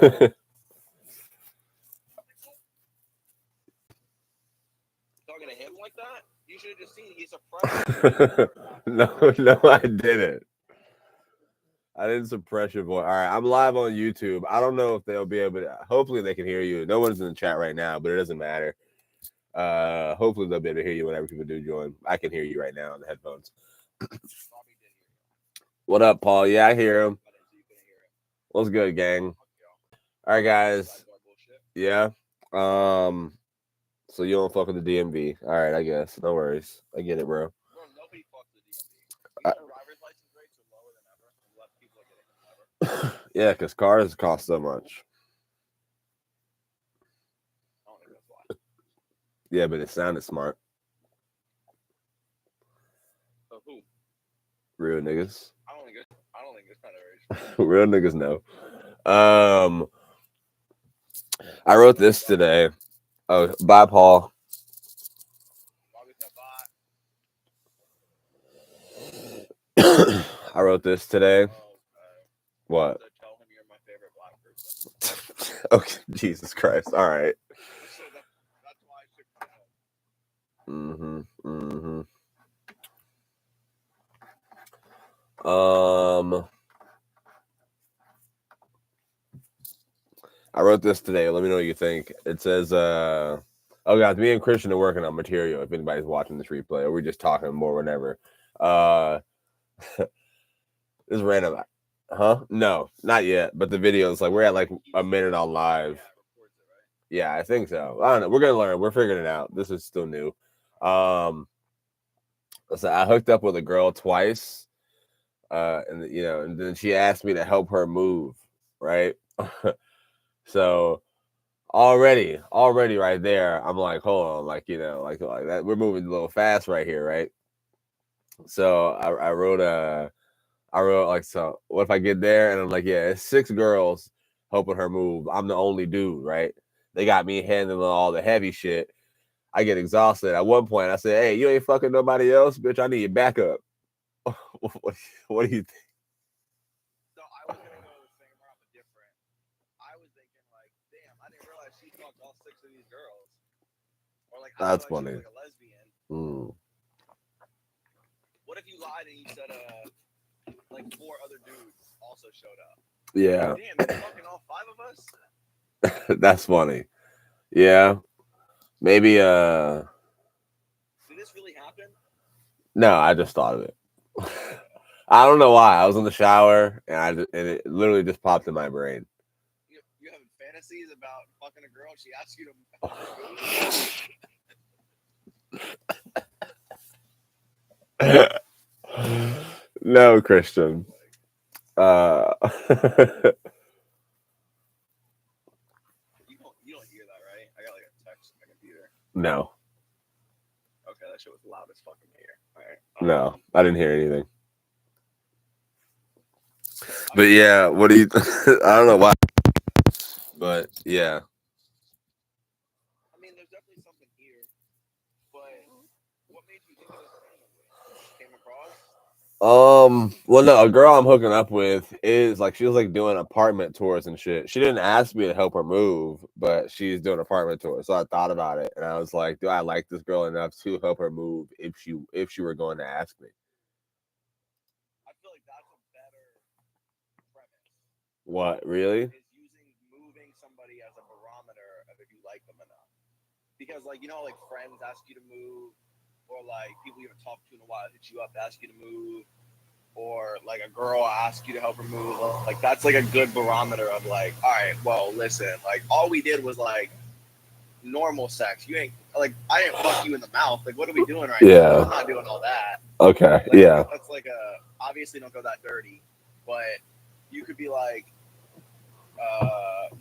Talking to him like that? You should have just seen he's suppressed. No, I didn't. I didn't suppress your voice. All right, I'm live on YouTube. I don't know if they'll be able to. Hopefully, they can hear you. No one's in the chat right now, but it doesn't matter. Hopefully, they'll be able to hear you whenever people do join. I can hear you right now on the headphones. What up, Paul? Yeah, I hear him. What's good, gang? All right, guys. Yeah. So you don't fuck with the DMV. All right, I guess. No worries. I get it, bro. Nobody fucks the DMV. Driver's license rates are lower than ever. Less people are getting them ever. Yeah, because cars cost so much. I don't think that's why. Yeah, but it sounded smart. So who? Real niggas. I don't think it's kind of Real niggas know. I wrote this today. Oh, bye, Paul. I wrote this today. What? Tell him you're my favorite black person. Okay, Jesus Christ. All right. So that's why I shook my head. I wrote this today. Let me know what you think. It says, oh God, me and Christian are working on material if anybody's watching this replay, or we're just talking more whenever. This is random. Huh? No, not yet. But the videos, like, we're at like a minute on live. Yeah, I think so. I don't know. We're gonna learn. We're figuring it out. This is still new. So I hooked up with a girl twice. And and then she asked me to help her move, right? So already right there, I'm like, hold on, like that we're moving a little fast right here, right? So I wrote like, so what if I get there and I'm like, yeah, it's 6 girls helping her move. I'm the only dude, right? They got me handling all the heavy shit. I get exhausted. At one point, I said, hey, you ain't fucking nobody else, bitch. I need your backup. What do you think? So I was gonna go the same route, but different. I was thinking like, damn, I didn't realize she fucked all 6 of these girls. Or like, I That's thought funny. she was like a lesbian. What if you lied and you said like 4 other dudes also showed up? Yeah. Damn, you're fucking all 5 of us? That's funny. Yeah. Maybe Did this really happen? No, I just thought of it. I don't know why. I was in the shower and it literally just popped in my brain. You having fantasies about fucking a girl? She asks you to. No, Christian. You don't hear that, right? I got like a text on my computer. No. Okay, that shit was loud as fucking here. All right. No, I didn't hear anything. But yeah, what do you? I don't know why. But yeah. I mean, there's definitely something here. But what made you think of this randomly? Came across? Well, no, a girl I'm hooking up with is like, she was like doing apartment tours and shit. She didn't ask me to help her move, but she's doing apartment tours. So I thought about it and I was like, do I like this girl enough to help her move if she were going to ask me? I feel like that's a better premise. What, really? Is using moving somebody as a barometer of if you like them enough. Because like, like friends ask you to move, or like people you haven't talked to in a while hit you up, ask you to move, or like a girl ask you to help her move. Like that's like a good barometer of like, all right, well, listen, like all we did was like normal sex. You ain't like, I didn't fuck you in the mouth. Like, what are we doing right now? I'm not doing all that. Okay. Like, yeah. That's like obviously don't go that dirty, but you could be like,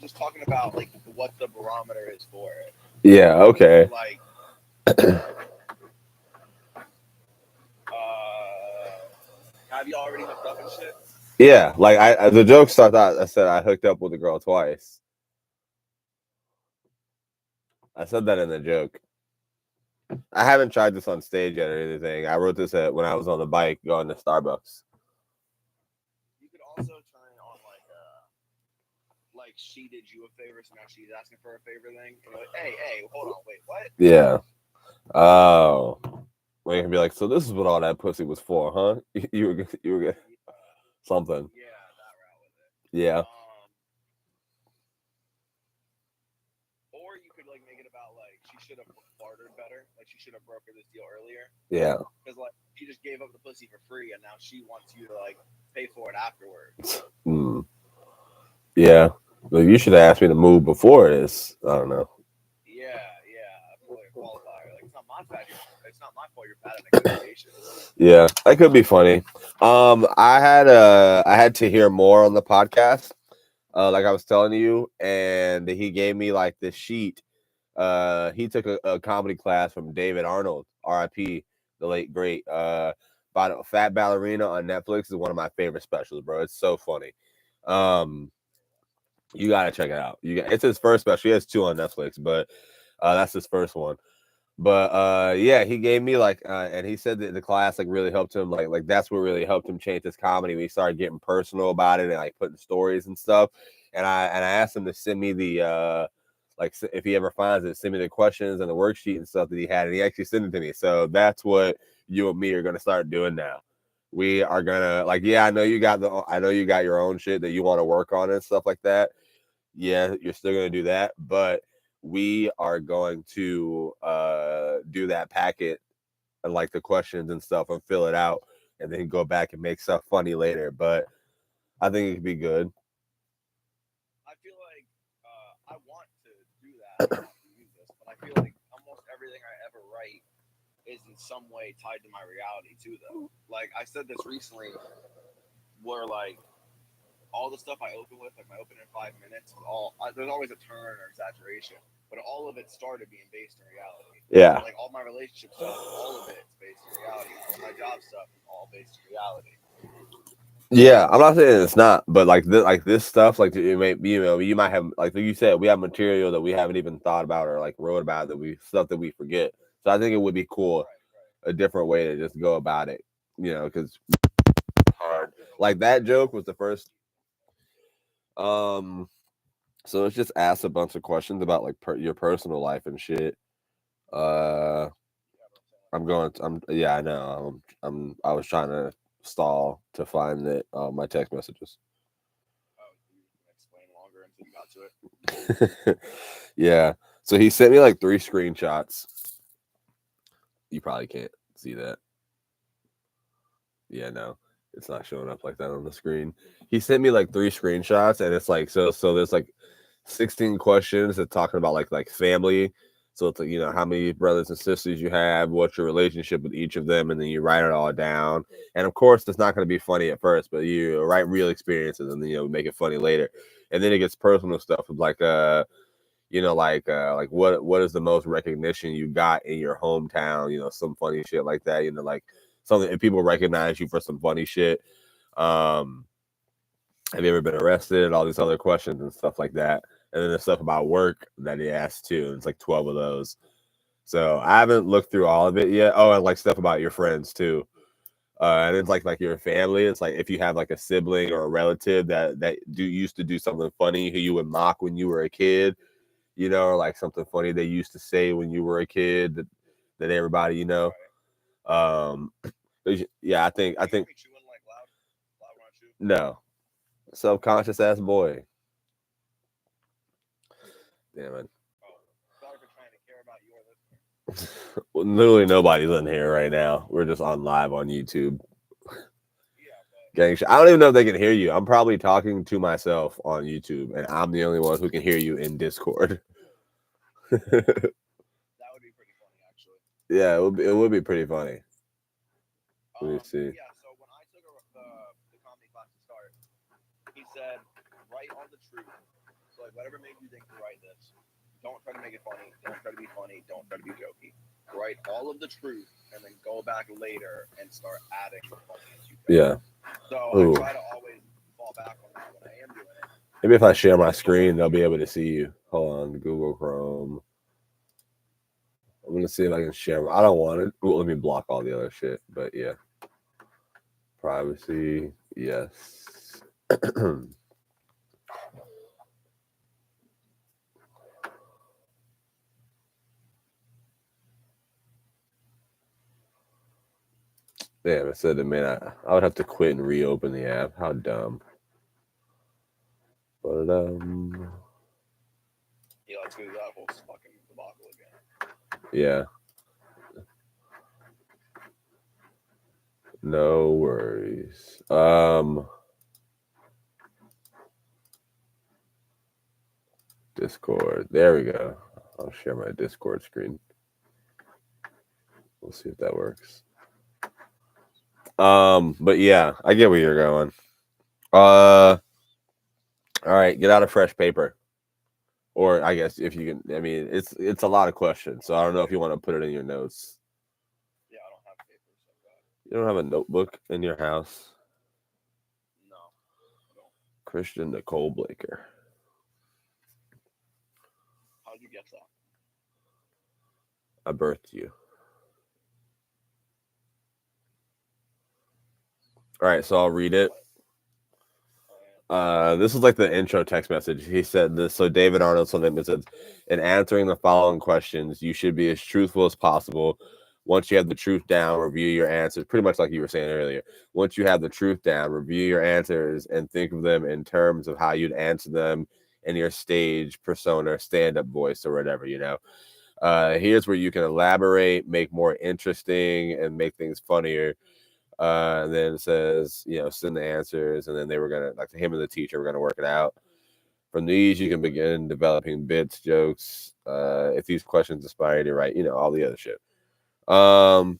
just talking about like what the barometer is for it. Yeah. Okay. Like, have you already hooked up and shit? Yeah, like the joke started out. I said I hooked up with a girl twice. I said that in the joke. I haven't tried this on stage yet or anything. I wrote this when I was on the bike going to Starbucks. You could also try it on like like she did you a favor, so now she's asking for a favor thing. And you're like, hey, hold on, wait, what? Yeah. Oh. Well, you can be like, so this is what all that pussy was for, huh? You were something. Yeah, that route with it. Yeah. Or you could like make it about like she should have bartered better, like she should have brokered this deal earlier. Yeah. Because like she just gave up the pussy for free, and now she wants you to like pay for it afterwards. Yeah. Well, you should have asked me to move before this. I don't know. Yeah. I feel like a qualifier. Like it's not my bad. It's not my fault. You're bad at negotiations. Yeah, that could be funny. I had to hear more on the podcast, like I was telling you, and he gave me like this sheet. He took a comedy class from David Arnold, R.I.P. the late great. About Fat Ballerina on Netflix is one of my favorite specials, bro. It's so funny. You gotta check it out. It's his first special. He has 2 on Netflix, but that's his first one. But yeah, he gave me like and he said that the class like really helped him, like that's what really helped him change his comedy when he started getting personal about it and like putting stories and stuff. And I asked him to send me the like if he ever finds it, send me the questions and the worksheet and stuff that he had, and he actually sent it to me. So that's what you and me are gonna start doing now. We are gonna like, yeah, I know you got your own shit that you want to work on and stuff like that. Yeah, you're still gonna do that, but we are going to do that packet and like the questions and stuff and fill it out and then go back and make stuff funny later. But I think it could be good. I feel like I want to do that. I want to use this, but I feel like almost everything I ever write is in some way tied to my reality too, though. Like I said this recently, where like all the stuff I open with, like my open in 5 minutes, there's always a turn or exaggeration, but all of it started being based in reality. Yeah. Like all my relationship stuff, all of it's based in reality. All my job stuff is all based in reality. Yeah, I'm not saying it's not, but like this stuff, like you might have, like you said, we have material that we haven't even thought about or like wrote about stuff that we forget. So I think it would be cool, a different way to just go about it, because hard. Like that joke was the first. So it's just ask a bunch of questions about like your personal life and shit. I know. I was trying to stall to find it my text messages. Oh, you can explain longer until you got to it. Yeah. So he sent me like 3 screenshots. You probably can't see that. Yeah, no. It's not showing up like that on the screen. He sent me like 3 screenshots, and it's like so there's like 16 questions that talking about like family. So it's like, how many brothers and sisters you have, what's your relationship with each of them, and then you write it all down. And of course, it's not going to be funny at first, but you write real experiences, and then make it funny later. And then it gets personal stuff of like like what is the most recognition you got in your hometown? Some funny shit like that. Like something if people recognize you for some funny shit. Have you ever been arrested? All these other questions and stuff like that. And then the stuff about work that he asked too. It's like 12 of those. So I haven't looked through all of it yet. Oh, and like stuff about your friends too. And it's like your family. It's like if you have like a sibling or a relative that used to do something funny who you would mock when you were a kid, or like something funny they used to say when you were a kid that everybody, yeah, I think no. Subconscious ass boy. Damn it. Sorry for trying to care about your listeners. Well, literally nobody's in here right now. We're just on live on YouTube. Gang, I don't even know if they can hear you. I'm probably talking to myself on YouTube, and I'm the only one who can hear you in Discord. That would be pretty funny, actually. Yeah, it would be pretty funny. Let me see. Yeah, so when I took the comedy class to start, he said, write on the truth. So like whatever made you think to write this, don't try to make it funny. Don't try to be funny. Don't try to be jokey. Write all of the truth, and then go back later and start adding the funny as you go. Yeah. So I try to always fall back on that when I am doing it. Maybe if I share my screen, they'll be able to see you. Hold on, Google Chrome. I'm gonna see if I can share. I don't want it. Well, let me block all the other shit. But yeah, privacy, yes. Damn, it said that, man, I would have to quit and reopen the app. How dumb. But Yeah, let's go through that whole fucking debacle again. yeah. No worries. Discord. There we go. I'll share my Discord screen. We'll see if that works. But yeah, I get where you're going. All right, get out a fresh paper. Or I guess if you can, I mean, it's a lot of questions, so I don't know if you want to put it in your notes. Yeah, I don't have papers like that. You don't have a notebook in your house? No, I don't. Christian Nicole Blaker. How'd you guess that? I birthed you. All right, so I'll read it. This is like the intro text message. He said this. So David Arnold something said, in answering the following questions, you should be as truthful as possible. Once you have the truth down, review your answers. Pretty much like you were saying earlier. Once you have the truth down, review your answers and think of them in terms of how you'd answer them in your stage persona, stand-up voice, or whatever, you know. Here's where you can elaborate, make more interesting, and make things funnier. And then it says, you know, send the answers, and then they were gonna, like, him and the teacher were gonna work it out. From these, you can begin developing bits, jokes. If these questions inspire you to write, you know, all the other shit. So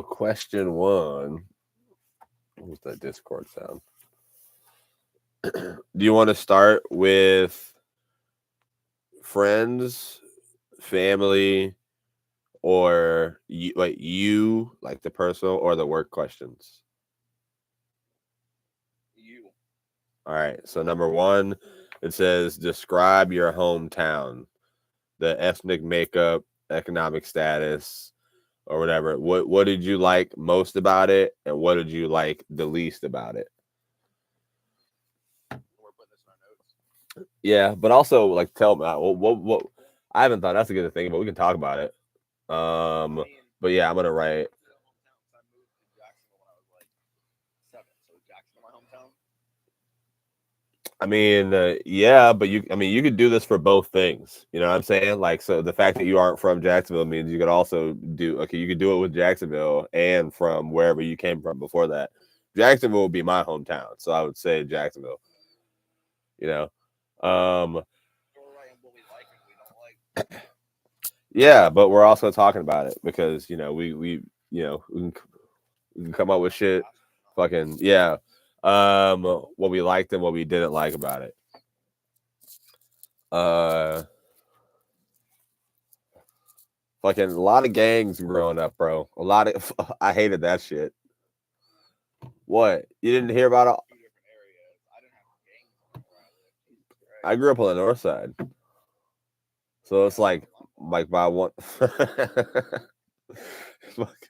question one. What's that Discord sound? Do you want to start with friends, family, or you, like the personal or the work questions? You. All right. So number one, it says describe your hometown, the ethnic makeup, economic status, or whatever. What did you like most about it, and what did you like the least about it? We're putting this in our notes. Yeah, but also like tell me what I haven't thought that's a good thing, but we can talk about it. But yeah, I'm gonna write. I moved to Jacksonville when I was like 7, so Jacksonville, my hometown. I mean, yeah, but I mean, you could do this for both things. You know what I'm saying? Like, so the fact that you aren't from Jacksonville means you could also do, okay, you could do it with Jacksonville and from wherever you came from before that. Jacksonville would be my hometown, so I would say Jacksonville. You know, We're writing what we like and we don't like. yeah, but we're also talking about it because you know we you know we can come up with shit. Fucking yeah. What we liked and what we didn't like about it. Fucking a lot of gangs growing up, bro. A lot of I hated that shit. What? You didn't hear about it? 2 different areas. I didn't have gangs where I lived. Jesus I Christ. grew up on the north side. So it's like by one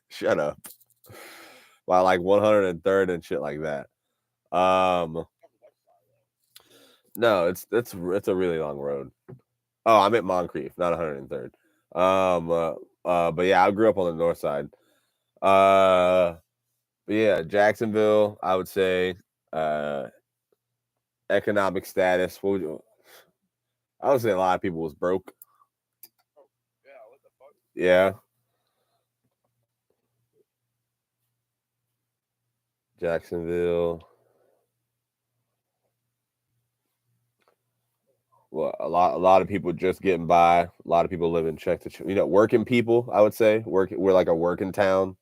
shut up. By like 103rd and shit like that. No, it's a really long road. Oh, I'm at Moncrief, not 103rd. But yeah, I grew up on the north side. But yeah, Jacksonville, I would say. Economic status. What would you? I would say a lot of people was broke. Yeah, what the fuck? Yeah. Jacksonville. Well, a lot of people just getting by. A lot of people living check to check. You know, working people. I would say we're like a working town.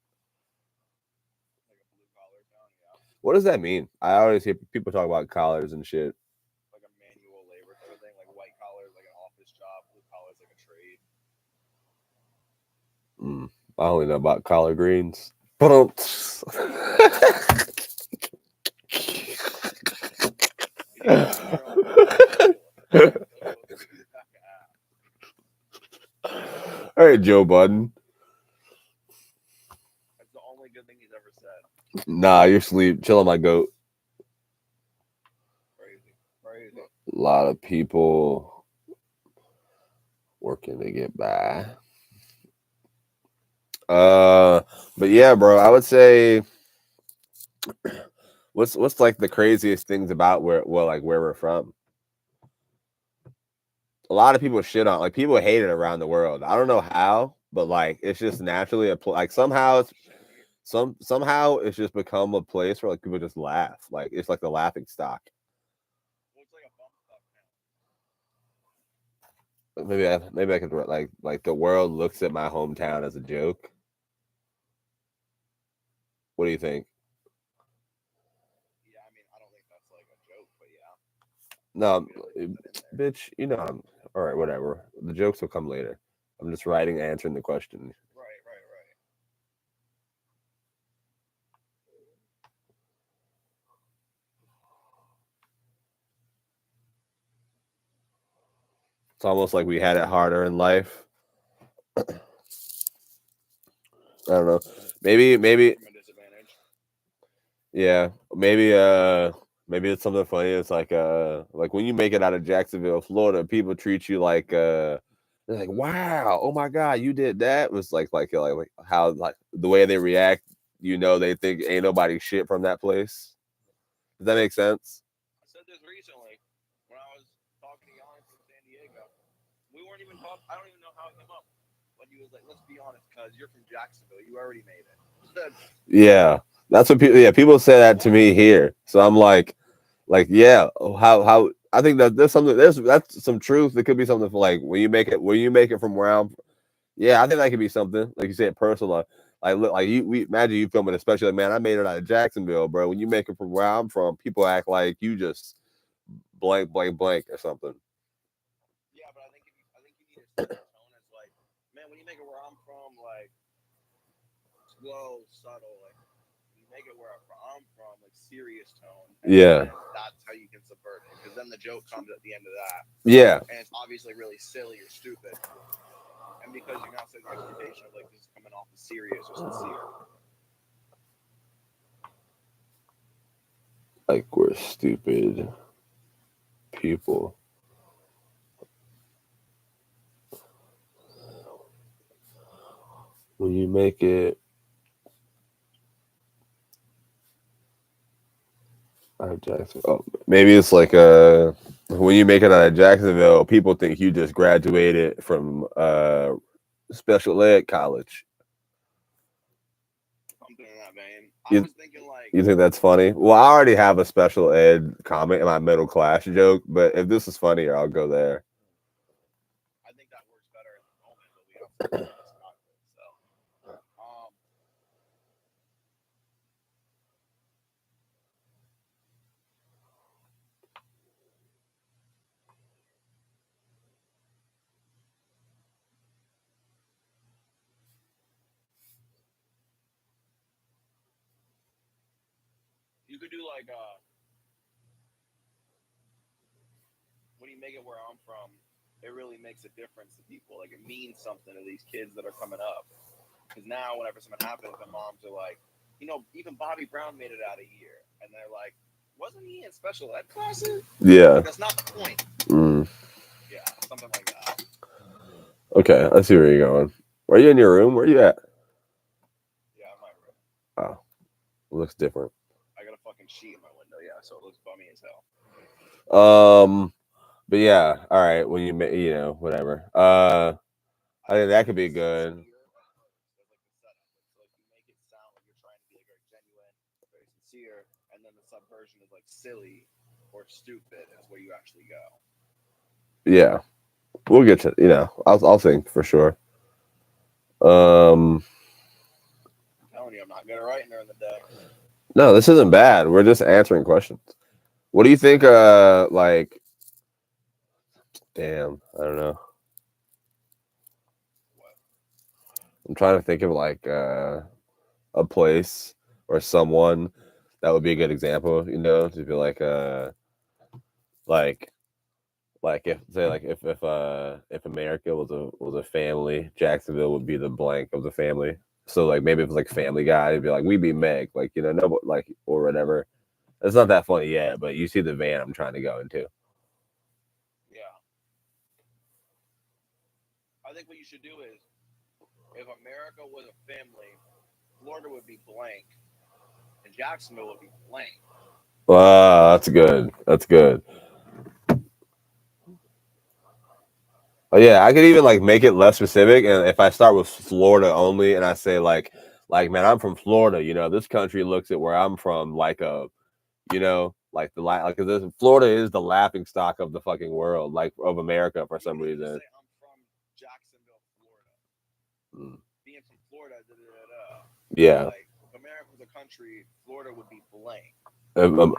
Like a blue collar town, yeah. What does that mean? I always hear people talk about collars and shit. Like a manual labor type of thing. Like white collar is like an office job, blue collar is like a trade. I only know about collard greens. But all right, Joe Budden. That's the only good thing he's ever said. Nah, you're asleep. Chill on my goat. Crazy. Crazy. A lot of people working to get by. But yeah, bro, I would say what's like the craziest things about where we're from. A lot of people shit on, like, people hate it around the world. I don't know how, but like it's just naturally like somehow it's just become a place where like people just laugh. Like it's like the laughing stock. Maybe I could like the world looks at my hometown as a joke. What do you think? Yeah, I mean, I don't think that's like a joke, but yeah. No, Really put that in there. bitch, I'm all right. Whatever. The jokes will come later. I'm just writing, answering the question. Right, right, right. It's almost like we had it harder in life. I don't know. Maybe From a disadvantage. yeah. Maybe it's something funny. It's like when you make it out of Jacksonville, Florida, people treat you like they're like, wow, oh my god, you did that. It was like how like the way they react, they think ain't nobody shit from that place. Does that make sense? I said this recently when I was talking to Giannis in San Diego. We weren't even talking. I don't even know how it came up. But he was like, "Let's be honest, cuz you're from Jacksonville. You already made it." I said, Yeah. That's what people, yeah, people say that to "What?" me here. So I'm like, yeah, how I think that there's something that's some truth. There could be something for like when you make it from where I'm. Yeah, I think that could be something. Like you said, personal. Like look, like we imagine you filming, especially like, man, I made it out of Jacksonville, bro. When you make it from where I'm from, people act like you just blank, blank, blank or something. Yeah, but I think you need to set the tone as like, man, when you make it where I'm from, like slow, subtle, like when you make it where I'm from, like serious tone, and Yeah, then that's how you can subvert it. Because then the joke comes at the end of that, yeah, and it's obviously really silly or stupid, and because you're not setting the expectation of like this is coming off as serious or sincere. like we're stupid people. When you make it out of Jacksonville, oh, maybe it's like when you make it out of Jacksonville, people think you just graduated from special ed college. Something in that vein. I You was thinking like, you think that's funny? Well, I already have a special ed comment in my middle class joke, but if this is funnier, I'll go there. I think that works better in the moment, but we also have to describe it. So, um, you could do like, when you make it where I'm from, it really makes a difference to people. Like it means something to these kids that are coming up. Because now, whenever something happens, their moms are like, even Bobby Brown made it out a year, and they're like, wasn't he in special ed classes? Yeah. Like that's not the point. Mm. Yeah, something like that. Okay, I see where you're going. Are you in your room? Where are you at? Yeah, my room. Oh, it looks different. I got a fucking sheet in my window. Yeah, so it looks bummy as hell. But yeah, all right. When you make, whatever. I I think think that like could be the good. sincere, like the setup. Like, so like you make it sound like you're trying to be like very genuine, very sincere, and then the subversion is like silly or stupid is where you actually go. Yeah, we'll get to I'll think for sure. Um, I'm telling you, I'm not good at writing during the day. no, this isn't bad. We're just answering questions. What do you think? Like, damn, I don't know. What? I'm trying to think of like a place or someone that would be a good example. To be like if say like if America was a family, Jacksonville would be the blank of the family. So like maybe if it's like Family Guy, it'd be like we be Meg, like no, like or whatever. It's not that funny yet, but you see the van I'm trying to go into. Yeah. I think what you should do is if America was a family, Florida would be blank, and Jacksonville would be blank. Wow, that's good. That's good. Oh yeah, I could even like make it less specific, and if I start with Florida only, and I say man, I'm from Florida. You know, this country looks at where I'm from like a, you know, like Florida is the laughing stock of the fucking world, like of America for some reason. Say, I'm from Jacksonville, Florida. Being from Florida, yeah. Like if America was a country, Florida would be blank.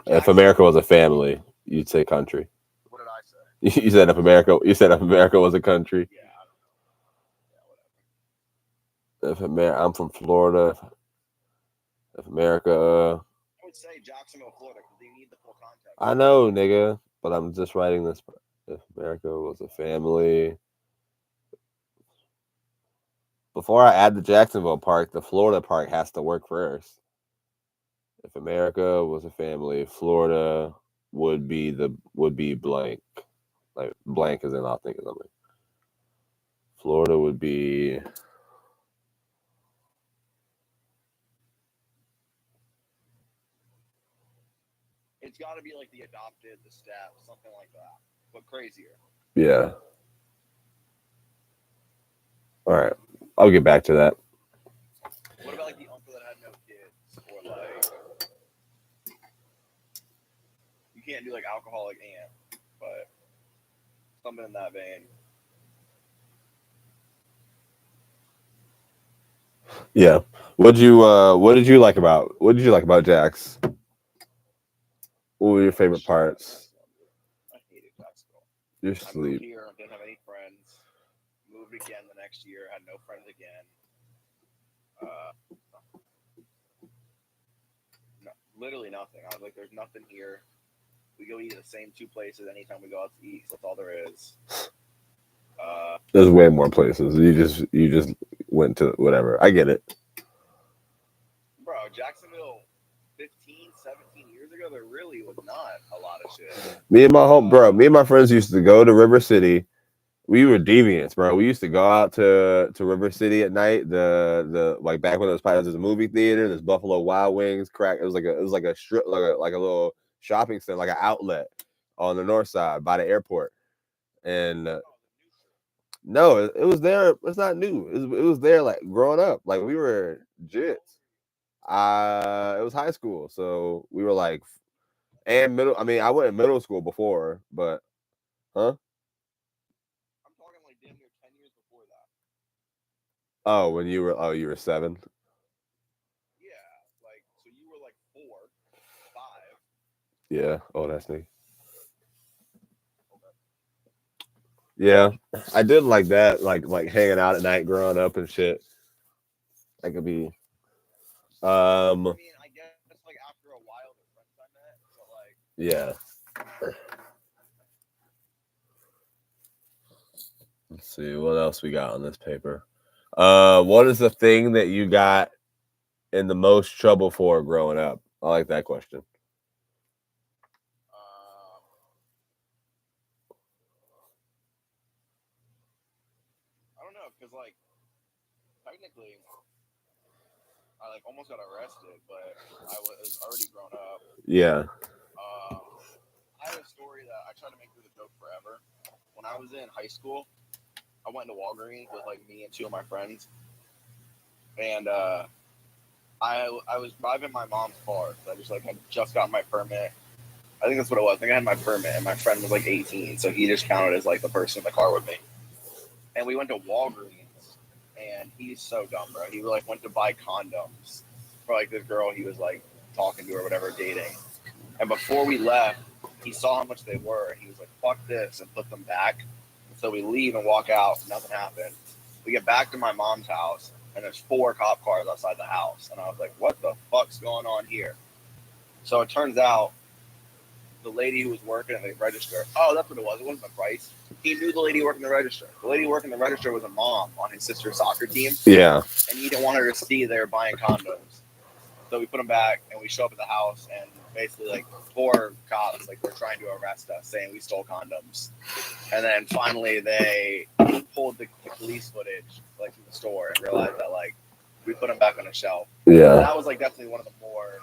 If America was a family, you'd say country. What did I say? You said if America was a country. Yeah, I don't know. Yeah, whatever. I'm from Florida. If America, I would say Jacksonville, Florida, because they need the full context. I know, nigga, but I'm just writing this. If America was a family, before I add the Jacksonville part, the Florida part has to work first. If America was a family, Florida would be blank. Like blank as in I'll think of something. Florida would be it's got to be like the adopted, the step, something like that, but crazier. Yeah. All right, I'll get back to that. What about like the uncle that had no kids, or like you can't do like alcoholic aunt, but something in that vein. Yeah. What did you like about Jax? What were your favorite parts? I hated Jacksonville. Your I sleep. moved here, didn't have any friends. Moved again the next year, had no friends again. No, literally nothing. I was like, "There's nothing here." We go eat at the same two places anytime we go out to eat. That's all there is. There's way more places. You just went to whatever. I get it. Bro, Jacksonville 15, 17 years ago, there really was not a lot of shit. Me and my friends used to go to River City. We were deviants, bro. We used to go out to River City at night. The like back when it was probably there's a movie theater, there's Buffalo Wild Wings, crack. It was like a strip, like a little shopping center, like an outlet on the north side by the airport. And no, it was there. It's not new. It was there like growing up. Like we were jits. It was high school, so we were like, and middle. I mean, I went in middle school before, but huh? I'm talking like damn near 10 years before that. Oh, when you were 7. Yeah, like so you were like 4, 5. Yeah. Oh, that's me. Yeah, I did like that, like hanging out at night growing up and shit. That could be. I mean, I guess like after a while, the friends I met, but like Yeah. Let's see what else we got on this paper. What is the thing that you got in the most trouble for growing up? I like that question. I don't know, because like technically, I like almost got arrested, but I was already grown up. Yeah. I have a story that I try to make through the joke forever. When I was in high school, I went to Walgreens with like me and 2 of my friends, and I was driving my mom's car. So I had just gotten my permit. I think that's what it was. I think I had my permit, and my friend was like 18, so he just counted as like the person in the car with me. And we went to Walgreens, and he's so dumb, bro. He like went to buy condoms for like this girl he was like talking to or whatever, dating. And before we left, he saw how much they were, and he was like, "Fuck this," and put them back. So we leave and walk out. Nothing happened. We get back to my mom's house, and there's 4 cop cars outside the house. And I was like, "What the fuck's going on here?" So it turns out the lady who was working at the register. Oh, that's what it was. It wasn't the price. He knew the lady working the register. The lady working the register was a mom on his sister's soccer team. Yeah. And he didn't want her to see they were buying condoms. So we put them back, and we show up at the house, and basically like 4 cops like were trying to arrest us, saying we stole condoms, and then finally they pulled the police footage like from the store and realized that like we put them back on a shelf. Yeah. That was like definitely one of the more.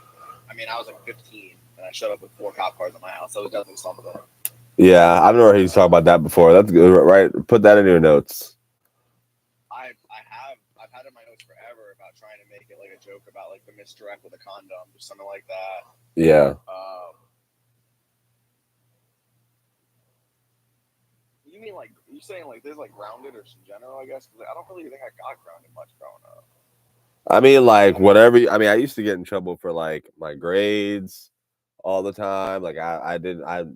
I mean, I was like 15 and I showed up with 4 cop cars in my house. That was definitely something. Yeah, I've never heard you talk about that before. That's good, right? Put that in your notes. I've had in my notes forever about trying to make it like a joke about like the misdirect with a condom or something like that. Yeah. You mean like you saying like there's like grounded or some general? I guess because I don't really think I got grounded much growing up. I mean, like whatever. I mean, I used to get in trouble for like my grades all the time. Like I dropped out of 9th grade.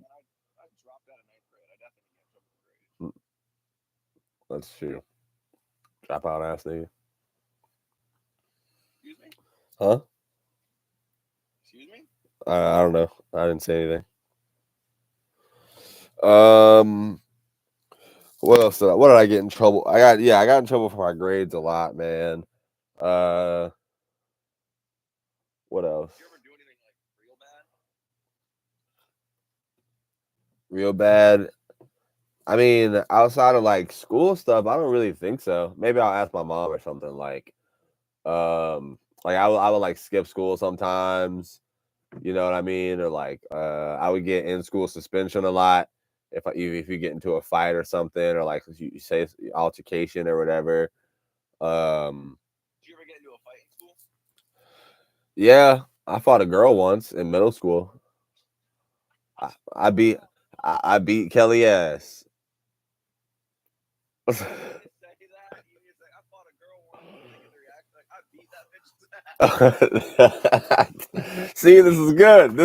I definitely get in trouble for grades. That's true. Drop out ass nigga. Excuse me? Huh? Excuse me? I don't know. I didn't say anything. What else? What did I get in trouble? I got in trouble for my grades a lot, man. What else? Did you ever do anything like real bad? Real bad. I mean, outside of like school stuff, I don't really think so. Maybe I'll ask my mom or something. Like I would like skip school sometimes. You know what I mean? Or like I would get in school suspension a lot if you get into a fight or something, or like you say altercation or whatever. Did you ever get into a fight in school? Yeah, I fought a girl once in middle school. I beat Kelly ass. See, this is good.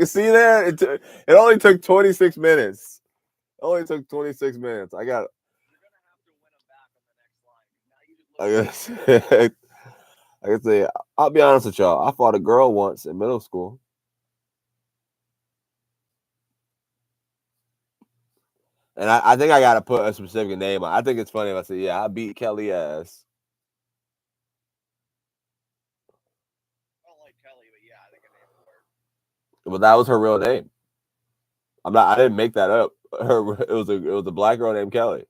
See there. It only took 26 minutes. It only took 26 minutes. I got. You're gonna have to win them back on the next line. I can say, I'll be honest with y'all. I fought a girl once in middle school. And I think I got to put a specific name on. I think it's funny if I say, yeah, I beat Kelly ass. I don't like Kelly, but yeah, I think her name would work. But that was her real name. I didn't make that up. It was a black girl named Kelly. All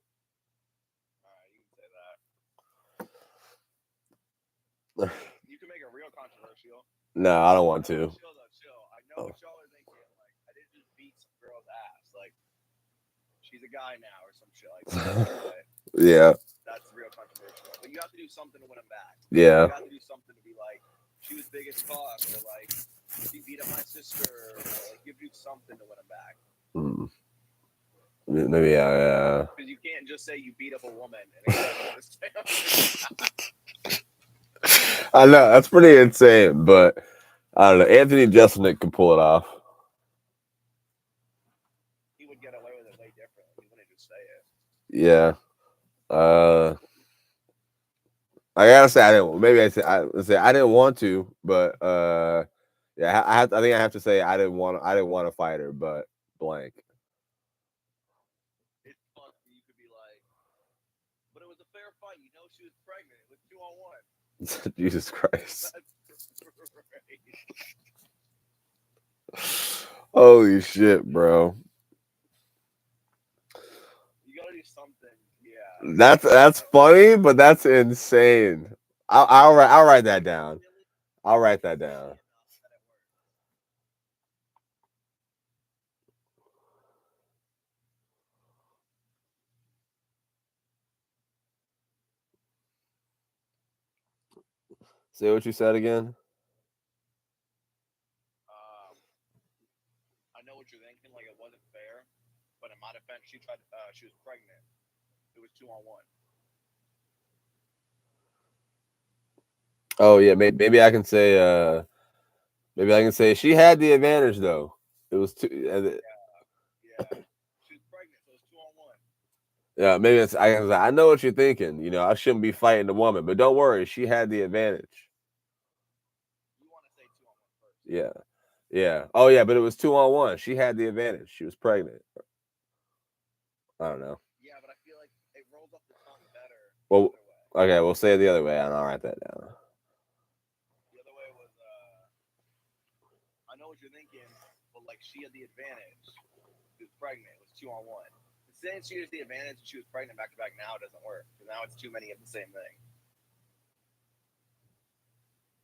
right, you can say that. You can make it real controversial. No, I don't want to. Chill. I know what y'all are thinking. Like, I didn't just beat some girl's ass. Like, she's a guy now or some shit like that. Yeah. That's real controversial. But you have to do something to win them back. Yeah. You have to do something to be like, she was big as fuck, or like, she beat up my sister, or like, you do something to win them back. Maybe, yeah. Because you can't just say you beat up a woman and I know, that's pretty insane, but I don't know. Anthony Jeselnik can pull it off. He would get away with it way differently. He wouldn't just say it. Yeah. I gotta say I didn't. Maybe I say I didn't want to, but yeah, I think I have to say I didn't want to fight her, but blank. It's funny. You could be like, but it was a fair fight. You know, she was pregnant. It was 2-on-1. Jesus Christ. Holy shit, bro. You gotta do something. Yeah. That's funny, but that's insane. I'll write that down. I'll write that down. Say what you said again. I know what you're thinking. Like, it wasn't fair, but in my defense, she was pregnant. It was 2-on-1. Oh yeah, maybe I can say she had the advantage though. It was two. Yeah. She was pregnant, so it was 2-on-1. Yeah, maybe it's. I know what you're thinking. You know, I shouldn't be fighting the woman, but don't worry, she had the advantage. You want to say 2-on-1 first? Yeah. Oh yeah, but it was 2-on-1. She had the advantage. She was pregnant. I don't know. Yeah, but I feel like it rolls off the tongue better. Well, okay, we'll say it the other way, and I'll write that down. The other way was, I know what you're thinking. she had the advantage. She was pregnant. It was 2-on-1. Saying she has the advantage and she was pregnant back to back now doesn't work because now it's too many of the same thing.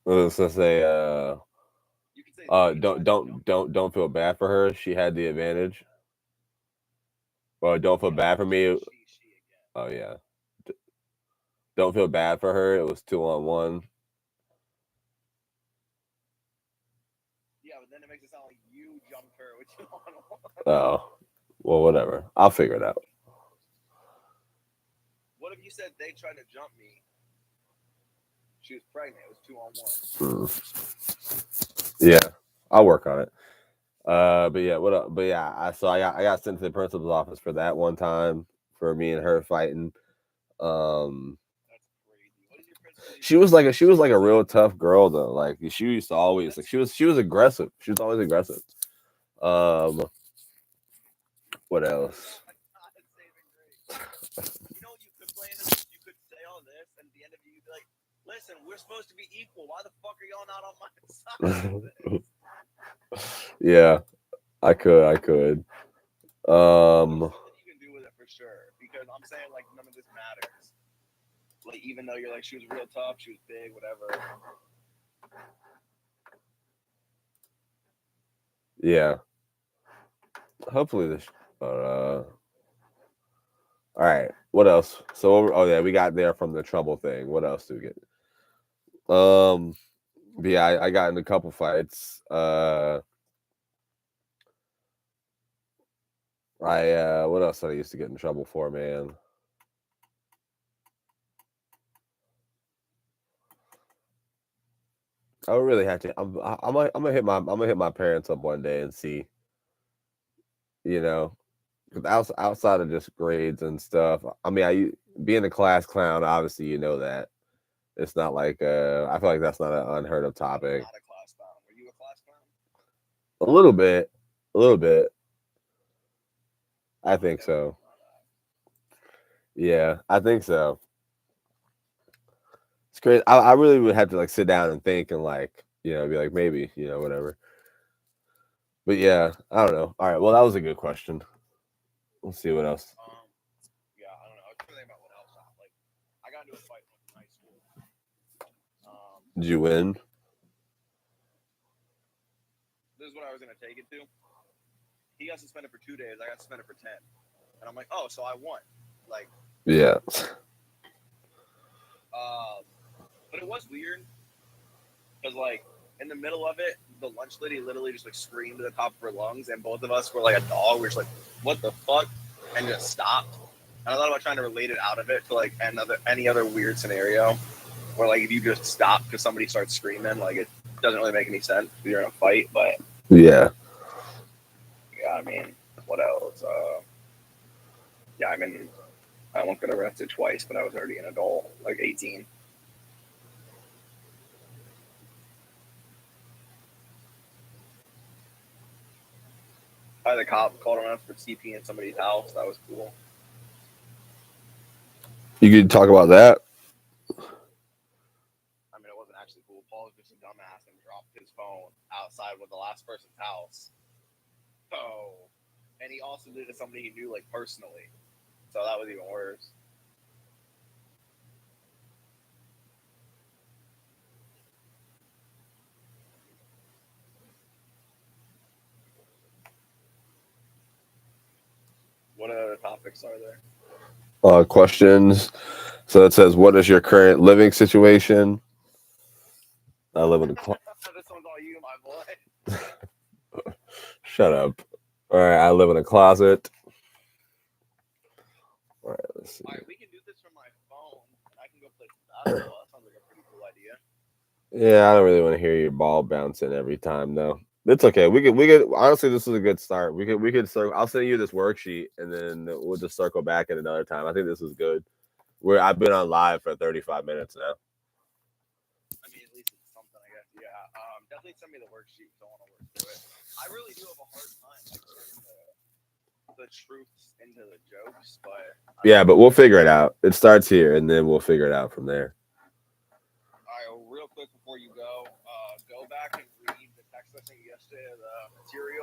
Let's say, You can say don't feel bad for her. She had the advantage. Well, don't feel bad for me. She again. Oh yeah. Don't feel bad for her. It was 2-on-1. Yeah, but then it makes it sound like you jumped her with 2-on-1. Oh, well, whatever. I'll figure it out. What if you said they tried to jump me? She was pregnant. It was 2-on-1. Yeah, I'll work on it. But yeah, what up? But yeah, I got sent to the principal's office for that one time for me and her fighting. That's crazy. What is your principal? She was like a real tough girl though. Like she used to always like she was aggressive. She was always aggressive. What else? You know, you could play this, you could say all this, and at the end of it, you'd be like, listen, we're supposed to be equal. Why the fuck are y'all not on my side? Yeah, I could. There's something you can do with it for sure. Because I'm saying, like, none of this matters. Like, even though you're like, she was real tough, she was big, whatever. Yeah. Hopefully this. All right. What else? So, oh yeah, we got there from the trouble thing. What else do we get? But yeah, I got in a couple fights. What else did I used to get in trouble for, man? I would really have to. I'm gonna hit my parents up one day and see. You know, because outside of just grades and stuff. I mean, being a class clown, obviously, you know that it's not like I feel like that's not an unheard of topic. Not a class clown. Were you a class clown? A little bit. I think so. Yeah, I think so. It's crazy. I really would have to like sit down and think and like be like maybe whatever. But yeah, I don't know. All right, well that was a good question. Let's see what else. Yeah, I don't know. I was trying to think about what else. Like, I got into a fight in high school. Did you win? This is what I was gonna take it to. He got suspended for 2 days. I got suspended for 10, and I'm like, oh, so I won. Like, yeah. But it was weird because like in the middle of it, the lunch lady literally just like screamed at the top of her lungs, and both of us were like a dog. We were just like, what the fuck, and just stopped. And I thought about trying to relate it out of it to like any other weird scenario where like if you just stop because somebody starts screaming, like it doesn't really make any sense. You're in a fight, but yeah. I mean, what else? Yeah, I mean, I won't get arrested twice, but I was already an adult, like 18. I had a cop called on us for CP in somebody's house. That was cool. You could talk about that. I mean, it wasn't actually cool. Paul was just a dumbass and dropped his phone outside with the last person's house. So, and he also did it to somebody he knew, like, personally. So that was even worse. What other topics are there? Questions. So it says, what is your current living situation? I live in a This one's all you, my boy. Shut up. All right, I live in a closet. All right, let's see. All right, we can do this from my phone, and I can go play basketball. That sounds like a pretty cool idea. Yeah, I don't really want to hear your ball bouncing every time, though. It's okay. We could. Honestly, this is a good start. We could circle. I'll send you this worksheet, and then we'll just circle back at another time. I think this is good. I've been on live for 35 minutes now. I mean, at least it's something, I guess. Yeah. Definitely send me the worksheet. Don't want to work through it. I really do have a hard time like turning the truths into the jokes, but yeah, but we'll figure it out. It starts here, and then we'll figure it out from there. All right, well, real quick before you go back and read the text I sent you yesterday, the material.